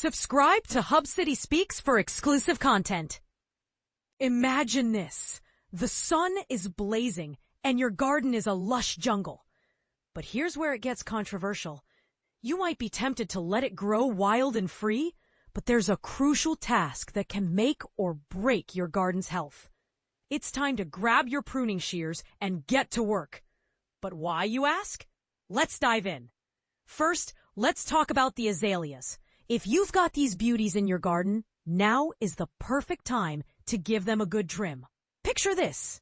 Subscribe to HubCitySpeaks for exclusive content. Imagine this. The sun is blazing and your garden is a lush jungle. But here's where it gets controversial. You might be tempted to let it grow wild and free, but there's a crucial task that can make or break your garden's health. It's time to grab your pruning shears and get to work. But why, you ask? Let's dive in. First, let's talk about the azaleas. If you've got these beauties in your garden, now is the perfect time to give them a good trim. Picture this.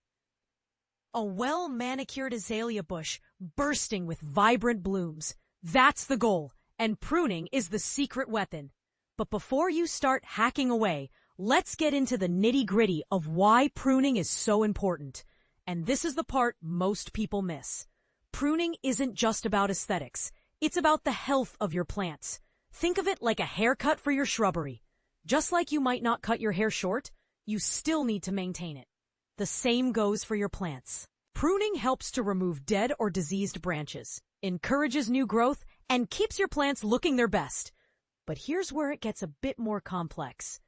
A well-manicured azalea bush bursting with vibrant blooms. That's the goal, and pruning is the secret weapon. But before you start hacking away, let's get into the nitty-gritty of why pruning is so important. And this is the part most people miss. Pruning isn't just about aesthetics. It's about the health of your plants. Think of it like a haircut for your shrubbery. Just like you might not cut your hair short, you still need to maintain it. The same goes for your plants. Pruning helps to remove dead or diseased branches, encourages new growth, and keeps your plants looking their best. But here's where it gets a bit more complex.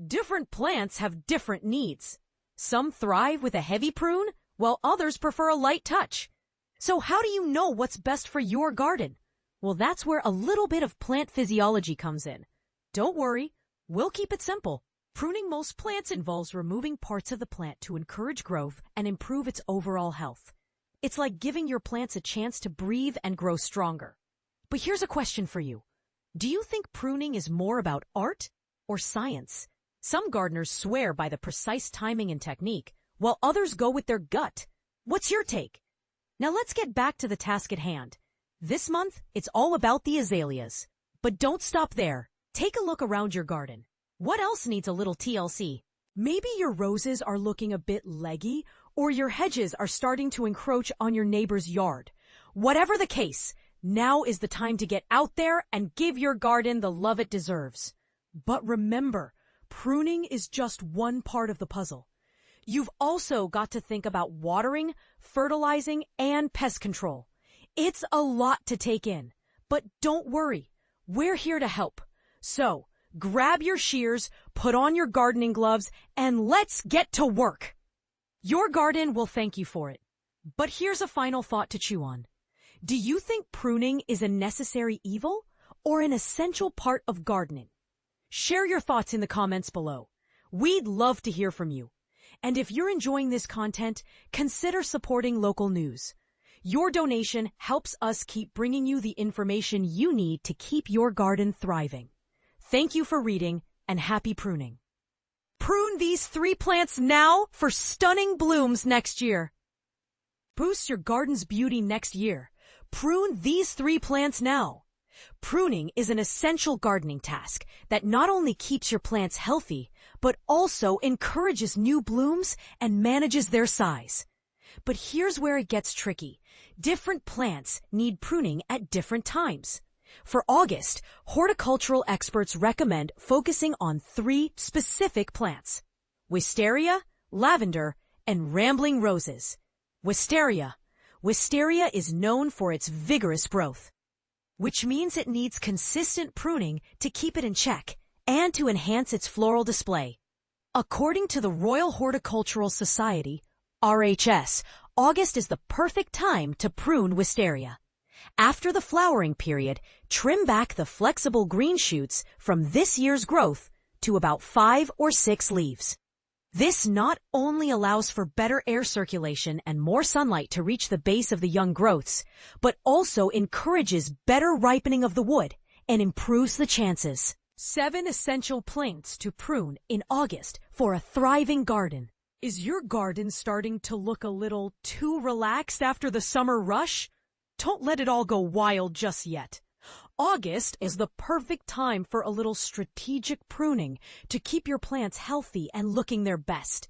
Different plants have different needs. Some thrive with a heavy prune, while others prefer a light touch. So how do you know what's best for your garden? Well, that's where a little bit of plant physiology comes in. Don't worry, we'll keep it simple. Pruning most plants involves removing parts of the plant to encourage growth and improve its overall health. It's like giving your plants a chance to breathe and grow stronger. But here's a question for you. Do you think pruning is more about art or science? Some gardeners swear by the precise timing and technique, while others go with their gut. What's your take? Now let's get back to the task at hand. This month, it's all about the azaleas. But don't stop there. Take a look around your garden. What else needs a little TLC? Maybe your roses are looking a bit leggy, or your hedges are starting to encroach on your neighbor's yard. Whatever the case, now is the time to get out there and give your garden the love it deserves. But remember, pruning is just one part of the puzzle. You've also got to think about watering, fertilizing, and pest control. It's a lot to take in, but don't worry, we're here to help. So, grab your shears, put on your gardening gloves, and let's get to work. Your garden will thank you for it. But here's a final thought to chew on. Do you think pruning is a necessary evil or an essential part of gardening? Share your thoughts in the comments below. We'd love to hear from you. And if you're enjoying this content, consider supporting local news. Your donation helps us keep bringing you the information you need to keep your garden thriving. Thank you for reading, and happy pruning. Prune these 3 plants now for stunning blooms next year. Boost your garden's beauty next year. Prune these 3 plants now. Pruning is an essential gardening task that not only keeps your plants healthy, but also encourages new blooms and manages their size. But here's where it gets tricky. Different plants need pruning at different times. For August, horticultural experts recommend focusing on 3 specific plants: wisteria, lavender, and rambling roses. Wisteria. Wisteria is known for its vigorous growth, which means it needs consistent pruning to keep it in check and to enhance its floral display. According to the Royal Horticultural Society, RHS, August is the perfect time to prune wisteria. After the flowering period, trim back the flexible green shoots from this year's growth to about 5 or 6 leaves. This not only allows for better air circulation and more sunlight to reach the base of the young growths, but also encourages better ripening of the wood and improves the chances. 7 essential plants to prune in August for a thriving garden. Is your garden starting to look a little too relaxed after the summer rush? Don't let it all go wild just yet. August is the perfect time for a little strategic pruning to keep your plants healthy and looking their best.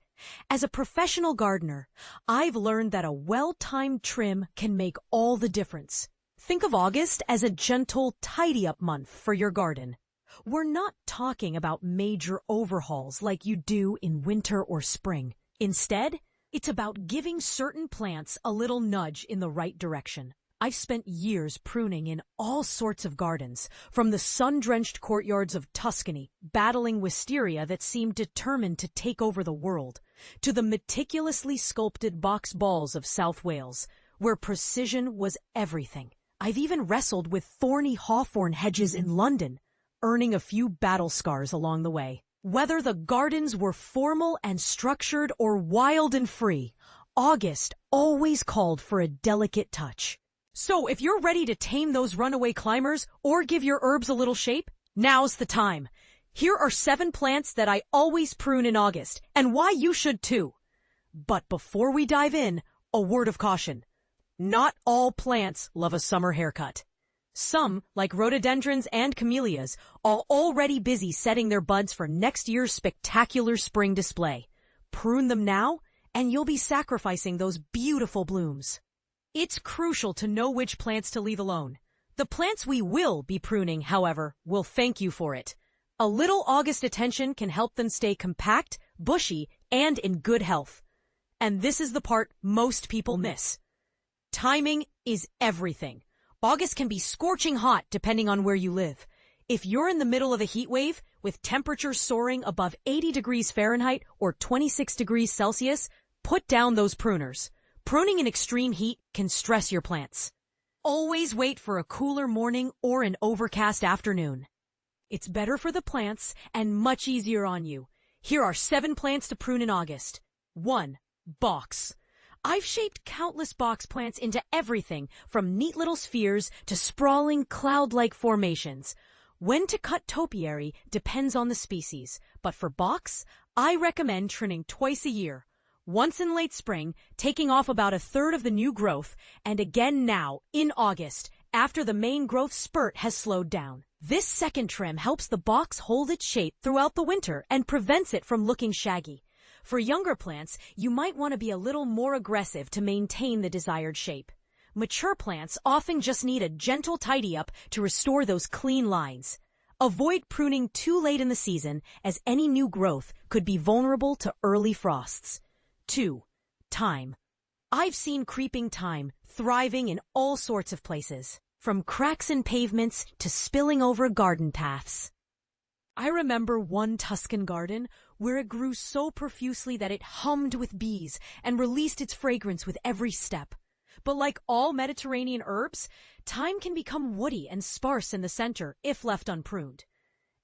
As a professional gardener, I've learned that a well-timed trim can make all the difference. Think of August as a gentle, tidy-up month for your garden. We're not talking about major overhauls like you do in winter or spring. Instead, it's about giving certain plants a little nudge in the right direction. I've spent years pruning in all sorts of gardens, from the sun-drenched courtyards of Tuscany, battling wisteria that seemed determined to take over the world, to the meticulously sculpted box balls of South Wales, where precision was everything. I've even wrestled with thorny hawthorn hedges in London, earning a few battle scars along the way. Whether the gardens were formal and structured or wild and free, August always called for a delicate touch. So if you're ready to tame those runaway climbers or give your herbs a little shape, now's the time. Here are 7 plants that I always prune in August, and why you should too. But before we dive in, a word of caution. Not all plants love a summer haircut. Some, like rhododendrons and camellias, are already busy setting their buds for next year's spectacular spring display. Prune them now, and you'll be sacrificing those beautiful blooms. It's crucial to know which plants to leave alone. The plants we will be pruning, however, will thank you for it. A little August attention can help them stay compact, bushy, and in good health. And this is the part most people miss. Timing is everything. August can be scorching hot depending on where you live. If you're in the middle of a heat wave, with temperatures soaring above 80 degrees Fahrenheit or 26 degrees Celsius, put down those pruners. Pruning in extreme heat can stress your plants. Always wait for a cooler morning or an overcast afternoon. It's better for the plants and much easier on you. Here are 7 plants to prune in August. 1. Box. I've shaped countless box plants into everything from neat little spheres to sprawling cloud-like formations. When to cut topiary depends on the species, but for box, I recommend trimming twice a year. Once in late spring, taking off about 1/3 of the new growth, and again now, in August, after the main growth spurt has slowed down. This second trim helps the box hold its shape throughout the winter and prevents it from looking shaggy. For younger plants, you might want to be a little more aggressive to maintain the desired shape. Mature plants often just need a gentle tidy-up to restore those clean lines. Avoid pruning too late in the season, as any new growth could be vulnerable to early frosts. 2. Thyme. I've seen creeping thyme thriving in all sorts of places, from cracks in pavements to spilling over garden paths. I remember one Tuscan garden where it grew so profusely that it hummed with bees and released its fragrance with every step. But like all Mediterranean herbs, thyme can become woody and sparse in the center if left unpruned.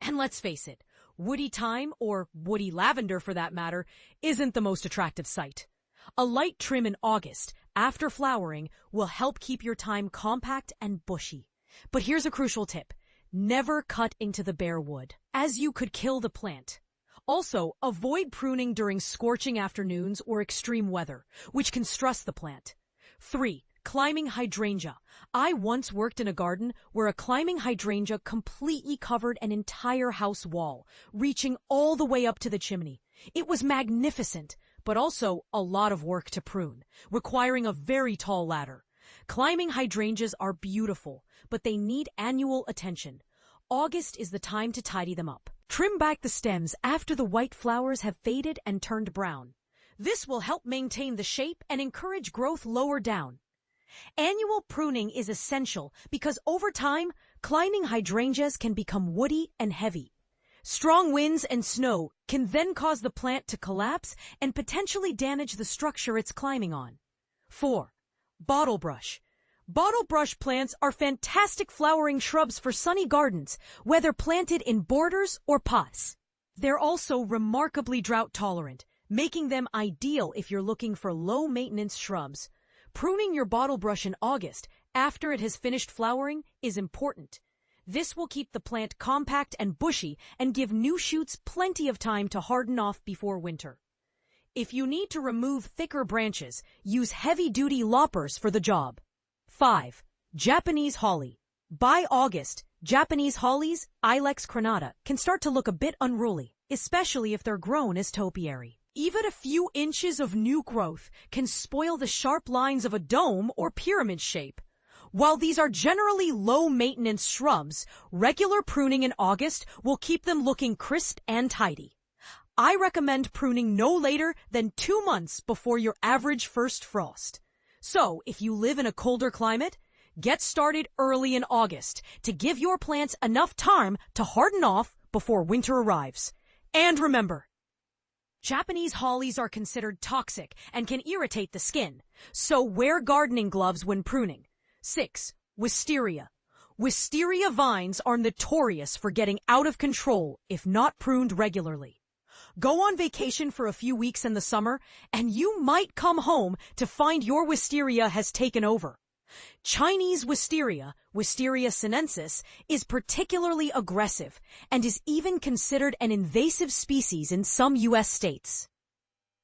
And let's face it, woody thyme, or woody lavender for that matter, isn't the most attractive sight. A light trim in August, after flowering, will help keep your thyme compact and bushy. But here's a crucial tip. Never cut into the bare wood, as you could kill the plant. Also, avoid pruning during scorching afternoons or extreme weather, which can stress the plant. 3. Climbing hydrangea. I once worked in a garden where a climbing hydrangea completely covered an entire house wall, reaching all the way up to the chimney. It was magnificent, but also a lot of work to prune, requiring a very tall ladder. Climbing hydrangeas are beautiful, but they need annual attention. August is the time to tidy them up. Trim back the stems after the white flowers have faded and turned brown. This will help maintain the shape and encourage growth lower down. Annual pruning is essential because over time, climbing hydrangeas can become woody and heavy. Strong winds and snow can then cause the plant to collapse and potentially damage the structure it's climbing on. 4. Bottle brush. Bottle brush plants are fantastic flowering shrubs for sunny gardens, whether planted in borders or pots. They're also remarkably drought tolerant, making them ideal if you're looking for low-maintenance shrubs. Pruning your bottle brush in August, after it has finished flowering, is important. This will keep the plant compact and bushy and give new shoots plenty of time to harden off before winter. If you need to remove thicker branches, use heavy-duty loppers for the job. 5. Japanese holly. By August, Japanese hollies, Ilex crenata, can start to look a bit unruly, especially if they're grown as topiary. Even a few inches of new growth can spoil the sharp lines of a dome or pyramid shape. While these are generally low-maintenance shrubs, regular pruning in August will keep them looking crisp and tidy. I recommend pruning no later than 2 months before your average first frost. So, if you live in a colder climate, Get started early in August to give your plants enough time to harden off before winter arrives. And remember, Japanese hollies are considered toxic and can irritate the skin, so wear gardening gloves when pruning. 6. Wisteria. Wisteria vines are notorious for getting out of control if not pruned regularly. Go on vacation for a few weeks in the summer, and you might come home to find your wisteria has taken over. Chinese wisteria, Wisteria sinensis, is particularly aggressive and is even considered an invasive species in some U.S. states.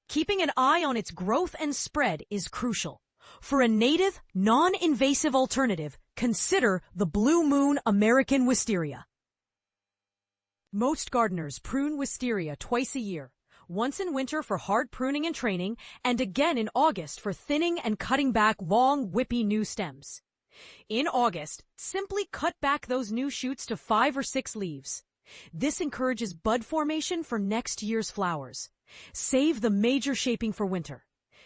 Keeping an eye on its growth and spread is crucial. For a native, non-invasive alternative, consider the Blue Moon American wisteria. Most gardeners prune wisteria twice a year, once in winter for hard pruning and training, and again in August for thinning and cutting back long, whippy new stems. In August, simply cut back those new shoots to 5 or 6 leaves. This encourages bud formation for next year's flowers. Save the major shaping for winter.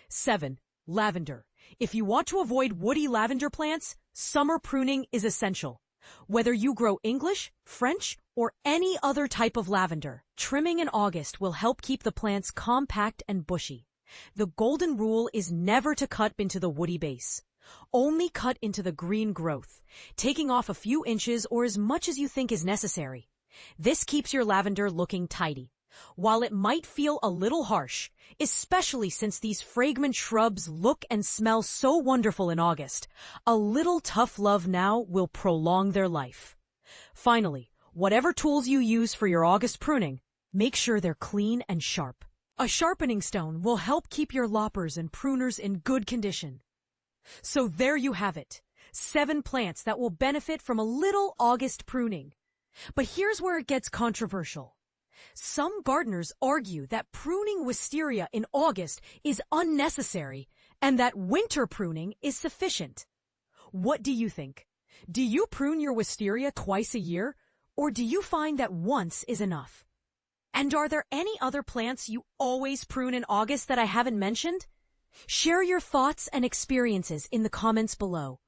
7. Lavender. If you want to avoid woody lavender plants, summer pruning is essential. Whether you grow English, French, or any other type of lavender, trimming in August will help keep the plants compact and bushy. The golden rule is never to cut into the woody base. Only cut into the green growth, taking off a few inches or as much as you think is necessary. This keeps your lavender looking tidy. While it might feel a little harsh, especially since these fragrant shrubs look and smell so wonderful in August, a little tough love now will prolong their life. Finally, whatever tools you use for your August pruning, make sure they're clean and sharp. A sharpening stone will help keep your loppers and pruners in good condition. So there you have it, 7 plants that will benefit from a little August pruning. But here's where it gets controversial. Some gardeners argue that pruning wisteria in August is unnecessary and that winter pruning is sufficient. What do you think? Do you prune your wisteria twice a year, or do you find that once is enough? And are there any other plants you always prune in August that I haven't mentioned? Share your thoughts and experiences in the comments below.